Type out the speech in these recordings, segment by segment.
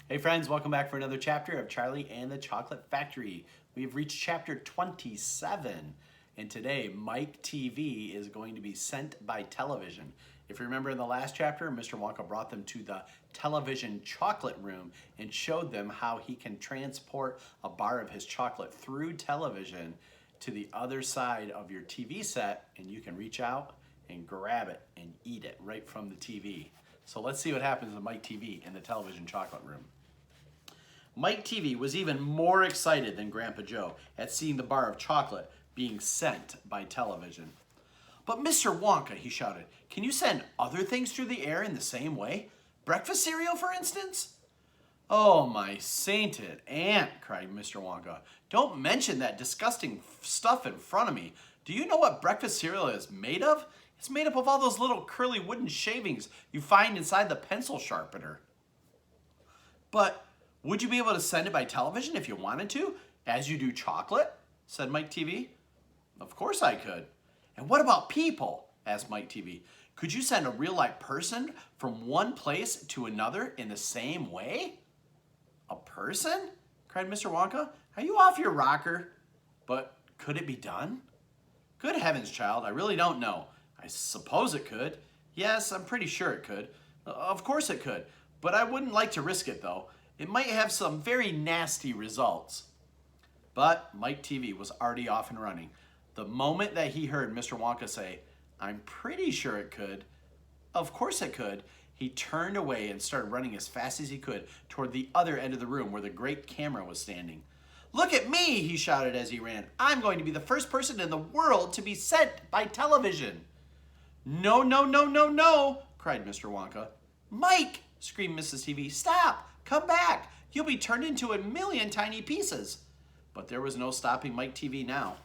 Hey friends, welcome back for another chapter of Charlie and the Chocolate Factory. We've reached chapter 27, and today Mike TV is going to be sent by television. If you remember in the last chapter, Mr. Wonka brought them to the television chocolate room and showed them how he can transport a bar of his chocolate through television to the other side of your TV set, and you can reach out and grab it and eat it right from the TV. So let's see what happens with Mike TV in the television chocolate room. Mike TV was even more excited than Grandpa Joe at seeing the bar of chocolate being sent by television. "But Mr. Wonka," he shouted, "can you send other things through the air in the same way? Breakfast cereal, for instance?" "Oh, my sainted aunt," cried Mr. Wonka. "Don't mention that disgusting stuff in front of me. Do you know what breakfast cereal is made of? It's made up of all those little curly wooden shavings you find inside the pencil sharpener." "But would you be able to send it by television if you wanted to, as you do chocolate?" said Mike TV. "Of course I could." "And what about people?" asked Mike TV. "Could you send a real-life person from one place to another in the same way?" "A person?" cried Mr. Wonka. "Are you off your rocker?" "But could it be done?" "Good heavens, child, I really don't know. I suppose it could. Yes, I'm pretty sure it could. Of course it could. But I wouldn't like to risk it, though. It might have some very nasty results." But Mike TV was already off and running. The moment that he heard Mr. Wonka say, "I'm pretty sure it could, of course it could," he turned away and started running as fast as he could toward the other end of the room where the great camera was standing. "Look at me," he shouted as he ran. "I'm going to be the first person in the world to be sent by television." "No, no, no, no, no," cried Mr. Wonka. "Mike," screamed Mrs. TV, "stop! Come back! You'll be turned into a million tiny pieces." But there was no stopping Mike TV now.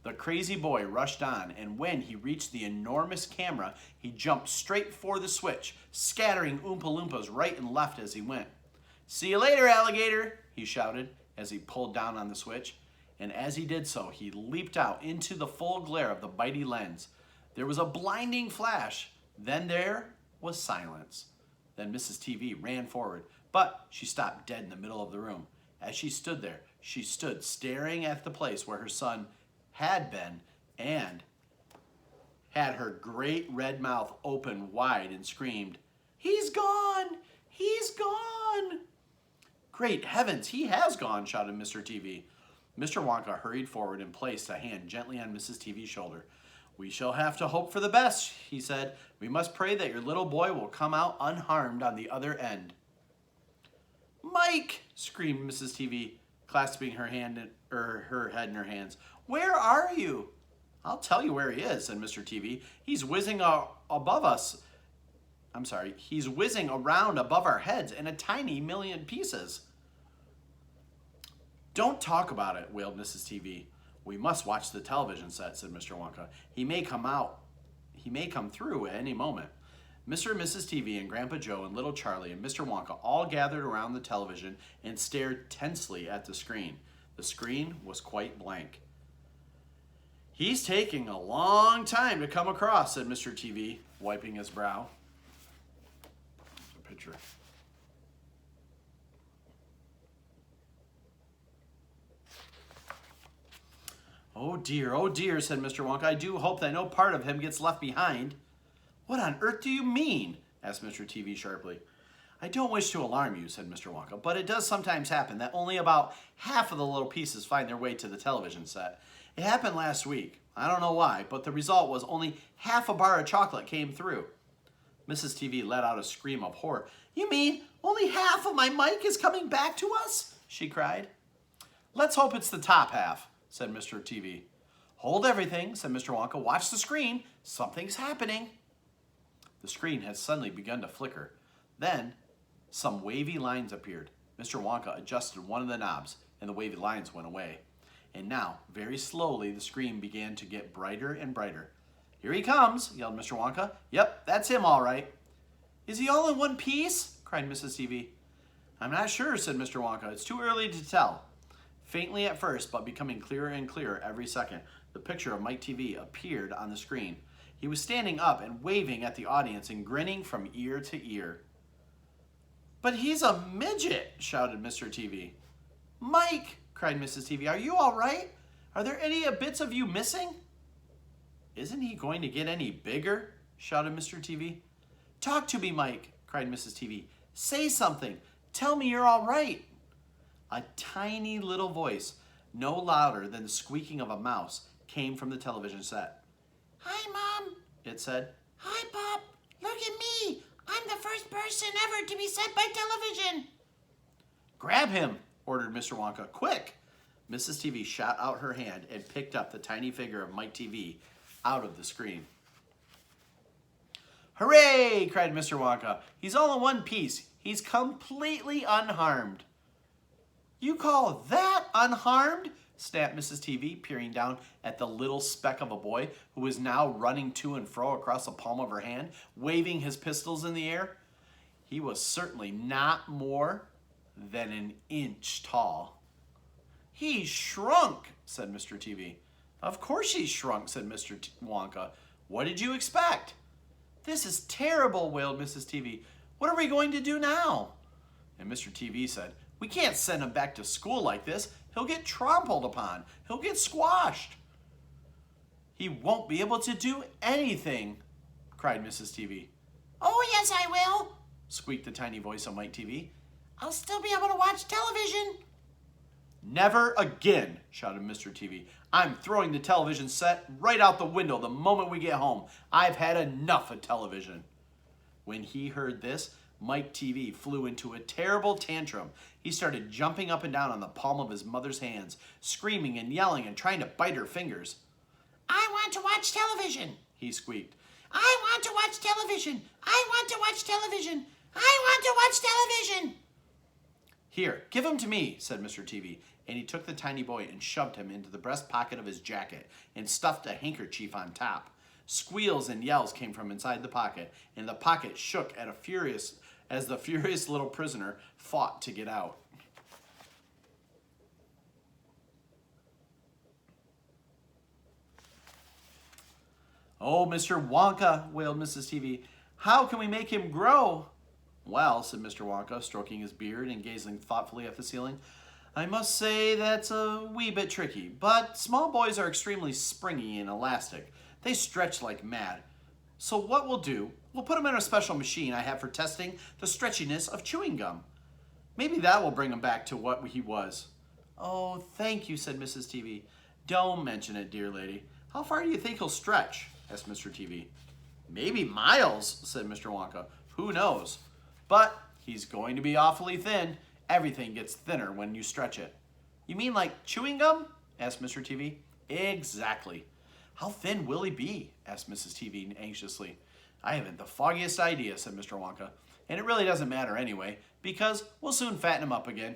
The crazy boy rushed on, and when he reached the enormous camera, he jumped straight for the switch, scattering Oompa Loompas right and left as he went. "See you later, alligator," he shouted as he pulled down on the switch. And as he did so, he leaped out into the full glare of the mighty lens. There was a blinding flash. Then there was silence. Then Mrs. TV ran forward, but she stopped dead in the middle of the room. As she stood there, she stood staring at the place where her son had been and had her great red mouth open wide and screamed, "He's gone! He's gone!" "Great heavens, he has gone," shouted Mr. TV. Mr. Wonka hurried forward and placed a hand gently on Mrs. TV's shoulder. "We shall have to hope for the best," he said. "We must pray that your little boy will come out unharmed on the other end." "Mike!" screamed Mrs. TV, clasping her head in her hands. "Where are you?" "I'll tell you where he is," said Mr. TV. "He's whizzing above us. He's whizzing around above our heads in a tiny million pieces." "Don't talk about it," wailed Mrs. TV. "We must watch the television set," said Mr. Wonka. He may come through at any moment." Mr. and Mrs. TV and Grandpa Joe and little Charlie and Mr. Wonka all gathered around the television and stared tensely at the screen. The screen was quite blank. "He's taking a long time to come across," said Mr. TV, wiping his brow. There's a picture. Oh dear, said Mr. Wonka. "I do hope that no part of him gets left behind." "What on earth do you mean?" asked Mr. TV sharply. "I don't wish to alarm you," said Mr. Wonka, "but it does sometimes happen that only about half of the little pieces find their way to the television set. It happened last week. I don't know why, but the result was only half a bar of chocolate came through." Mrs. TV let out a scream of horror. "You mean only half of my Mike is coming back to us?" she cried. "Let's hope it's the top half," said Mr. TV. "Hold everything," said Mr. Wonka. "Watch the screen. Something's happening." The screen had suddenly begun to flicker. Then some wavy lines appeared. Mr. Wonka adjusted one of the knobs, and the wavy lines went away. And now, very slowly, the screen began to get brighter and brighter. "Here he comes," yelled Mr. Wonka. "Yep, that's him all right." "Is he all in one piece?" cried Mrs. TV. "I'm not sure," said Mr. Wonka. "It's too early to tell." Faintly at first, but becoming clearer and clearer every second, the picture of Mike TV appeared on the screen. He was standing up and waving at the audience and grinning from ear to ear. But he's a midget, shouted Mr. TV. Mike, cried Mrs. TV, are you all right? Are there any bits of you missing? Isn't he going to get any bigger? Shouted Mr. TV. Talk to me, Mike, cried Mrs. TV. Say something. Tell me you're all right. A tiny little voice, no louder than the squeaking of a mouse, came from the television set. Hi, Mom, it said. Hi, Pop. Look at me. I'm the first person ever to be sent by television. Grab him, ordered Mr. Wonka. Quick! Mrs. TV shot out her hand and picked up the tiny figure of Mike TV out of the screen. Hooray! Cried Mr. Wonka. He's all in one piece. He's completely unharmed. You call that unharmed? Snapped Mrs. TV, peering down at the little speck of a boy who was now running to and fro across the palm of her hand, waving his pistols in the air. He was certainly not more than an inch tall. He's shrunk, said Mr. TV. Of course he's shrunk, said Mr. Wonka. What did you expect? This is terrible, wailed Mrs. TV. What are we going to do now? And Mr. TV said, we can't send him back to school like this. He'll get trampled upon. He'll get squashed. He won't be able to do anything, cried Mrs. TV. Oh, yes, I will, squeaked the tiny voice of Mike TV. I'll still be able to watch television. Never again, shouted Mr. TV. I'm throwing the television set right out the window the moment we get home. I've had enough of television. When he heard this, Mike TV flew into a terrible tantrum. He started jumping up and down on the palm of his mother's hands, screaming and yelling and trying to bite her fingers. I want to watch television, he squeaked. I want to watch television. I want to watch television. I want to watch television. Here, give him to me, said Mr. TV, and he took the tiny boy and shoved him into the breast pocket of his jacket and stuffed a handkerchief on top. Squeals and yells came from inside the pocket, and the pocket shook as the furious little prisoner fought to get out. Oh, Mr. Wonka, wailed Mrs. TV. How can we make him grow? Well, said Mr. Wonka, stroking his beard and gazing thoughtfully at the ceiling, I must say that's a wee bit tricky, but small boys are extremely springy and elastic. They stretch like mad. So what we'll do, we'll put him in a special machine I have for testing the stretchiness of chewing gum. Maybe that will bring him back to what he was. Oh, thank you, said Mrs. TV. Don't mention it, dear lady. How far do you think he'll stretch? Asked Mr. TV. Maybe miles, said Mr. Wonka. Who knows? But he's going to be awfully thin. Everything gets thinner when you stretch it. You mean like chewing gum? Asked Mr. TV. Exactly. How thin will he be? Asked Mrs. TV anxiously. I haven't the foggiest idea, said Mr. Wonka. And it really doesn't matter anyway, because we'll soon fatten him up again.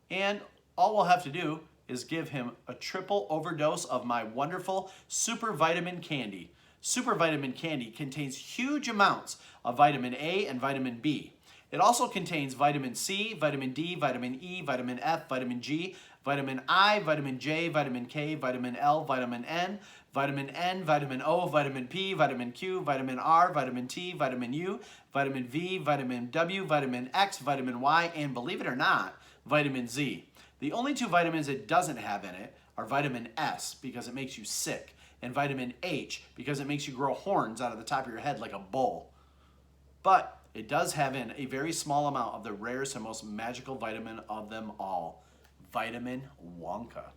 And all we'll have to do is give him a triple overdose of my wonderful super vitamin candy. Super vitamin candy contains huge amounts of vitamin A and vitamin B. It also contains vitamin C, vitamin D, vitamin E, vitamin F, vitamin G, vitamin I, vitamin J, vitamin K, vitamin L, vitamin N, vitamin O, vitamin P, vitamin Q, vitamin R, vitamin T, vitamin U, vitamin V, vitamin W, vitamin X, vitamin Y, and believe it or not, vitamin Z. The only two vitamins it doesn't have in it are vitamin S, because it makes you sick, and vitamin H, because it makes you grow horns out of the top of your head like a bull. But it does have in a very small amount of the rarest and most magical vitamin of them all, vitamin Wonka.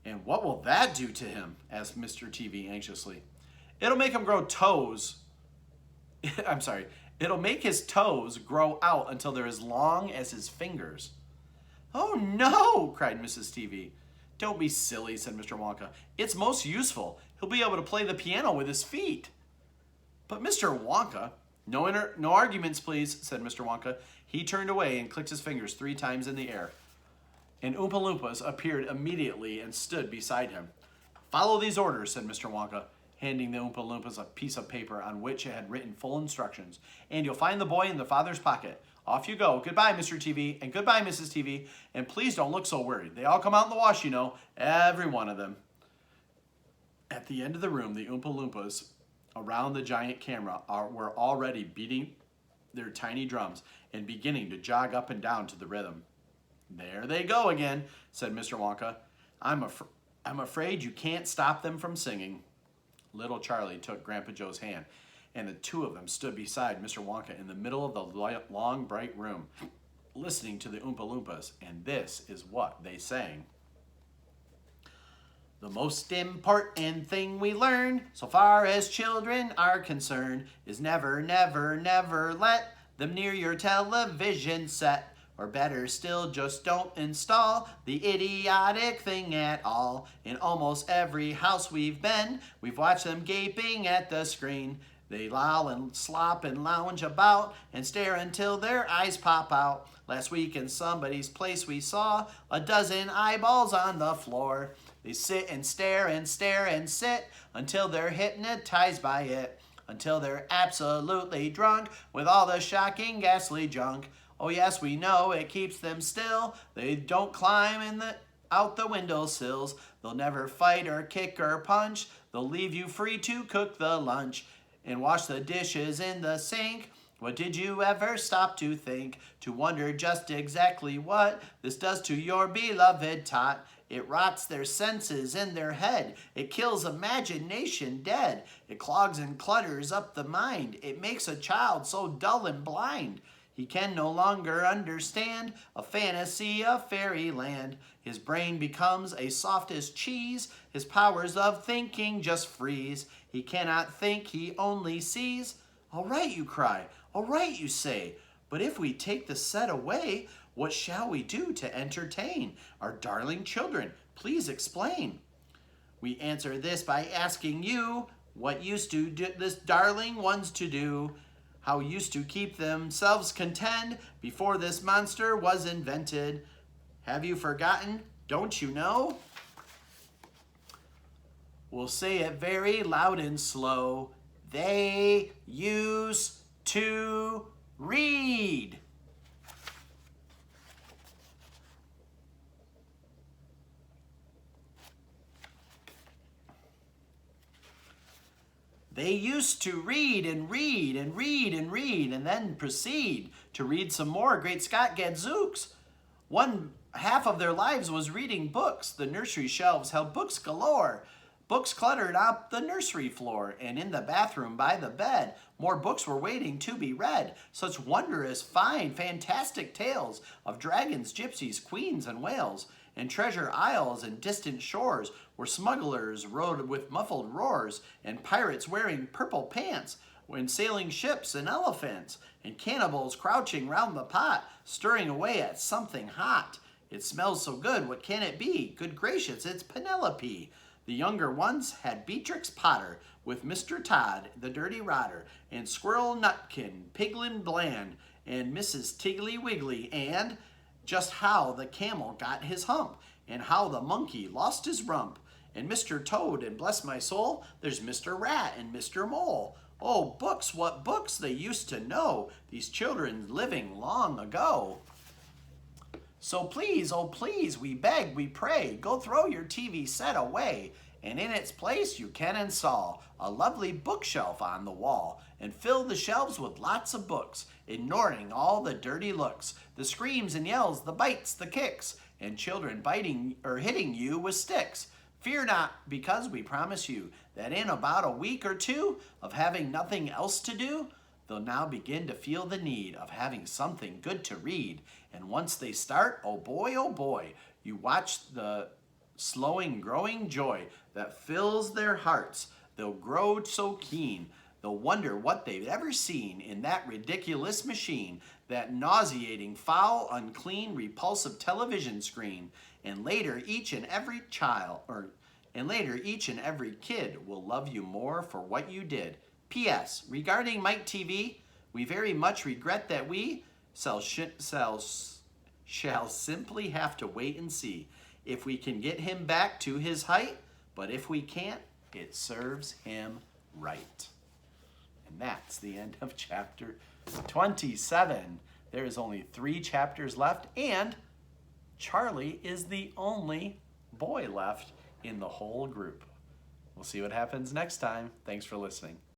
And what will that do to him? Asked Mr. TV anxiously. It'll make him grow toes. I'm sorry. It'll make his toes grow out until they're as long as his fingers. Oh no, cried Mrs. TV. Don't be silly, said Mr. Wonka. It's most useful. He'll be able to play the piano with his feet. But Mr. Wonka, no arguments, please, said Mr. Wonka. He turned away and clicked his fingers 3 times in the air. And Oompa Loompas appeared immediately and stood beside him. Follow these orders, said Mr. Wonka, handing the Oompa Loompas a piece of paper on which it had written full instructions. And you'll find the boy in the father's pocket. Off you go. Goodbye, Mr. TV, and goodbye, Mrs. TV. And please don't look so worried. They all come out in the wash, you know, every one of them. At the end of the room, the Oompa Loompas around the giant camera were already beating their tiny drums and beginning to jog up and down to the rhythm. "There they go again," said Mr. Wonka. I'm afraid you can't stop them from singing." Little Charlie took Grandpa Joe's hand, and the two of them stood beside Mr. Wonka in the middle of the long, bright room, listening to the Oompa Loompas, and this is what they sang. "The most important thing we learn, so far as children are concerned, is never, never, never let them near your television set. Or better still, just don't install the idiotic thing at all. In almost every house we've been, we've watched them gaping at the screen. They loll and slop and lounge about and stare until their eyes pop out. Last week in somebody's place we saw a dozen eyeballs on the floor. They sit and stare and stare and sit until they're hypnotized by it, until they're absolutely drunk with all the shocking, ghastly junk. Oh yes, we know it keeps them still. They don't climb out the windowsills. They'll never fight or kick or punch. They'll leave you free to cook the lunch and wash the dishes in the sink. What did you ever stop to think, to wonder just exactly what this does to your beloved tot? It rots their senses in their head. It kills imagination dead. It clogs and clutters up the mind. It makes a child so dull and blind. He can no longer understand a fantasy of fairyland. His brain becomes a soft as cheese. His powers of thinking just freeze. He cannot think, he only sees. All right, you cry. All right, you say. But if we take the set away, what shall we do to entertain our darling children? Please explain. We answer this by asking you, what used to this darling ones to do? How used to keep themselves content before this monster was invented? Have you forgotten? Don't you know? We'll say it very loud and slow. They used to read. They used to read and read and read and read and then proceed to read some more. Great Scott Gadzooks! One half of their lives was reading books. The nursery shelves held books galore. Books cluttered up the nursery floor, and in the bathroom by the bed, more books were waiting to be read. Such wondrous, fine, fantastic tales of dragons, gypsies, queens, and whales, and treasure isles and distant shores, where smugglers rode with muffled roars, and pirates wearing purple pants, and sailing ships and elephants, and cannibals crouching round the pot, stirring away at something hot. It smells so good, what can it be? Good gracious, it's Penelope. The younger ones had Beatrix Potter with Mr. Todd, the dirty rotter, and Squirrel Nutkin, Piglin Bland, and Mrs. Tiggly Wiggly, and just how the camel got his hump, and how the monkey lost his rump, and Mr. Toad, and bless my soul, there's Mr. Rat and Mr. Mole. Oh, books, what books they used to know, these children living long ago. So please, oh please, we beg, we pray, go throw your TV set away, and in its place you can install a lovely bookshelf on the wall, and fill the shelves with lots of books, ignoring all the dirty looks, the screams and yells, the bites, the kicks, and children biting or hitting you with sticks. Fear not, because we promise you that in about a week or two of having nothing else to do, they'll now begin to feel the need of having something good to read. And once they start, oh boy, you watch the slowing, growing joy that fills their hearts. They'll grow so keen. They'll wonder what they've ever seen in that ridiculous machine, that nauseating, foul, unclean, repulsive television screen. And later, each and every kid will love you more for what you did. P.S. Regarding Mike TV, we very much regret that we shall simply have to wait and see if we can get him back to his height, but if we can't, it serves him right. And that's the end of chapter 27. There is only 3 chapters left, and Charlie is the only boy left in the whole group. We'll see what happens next time. Thanks for listening.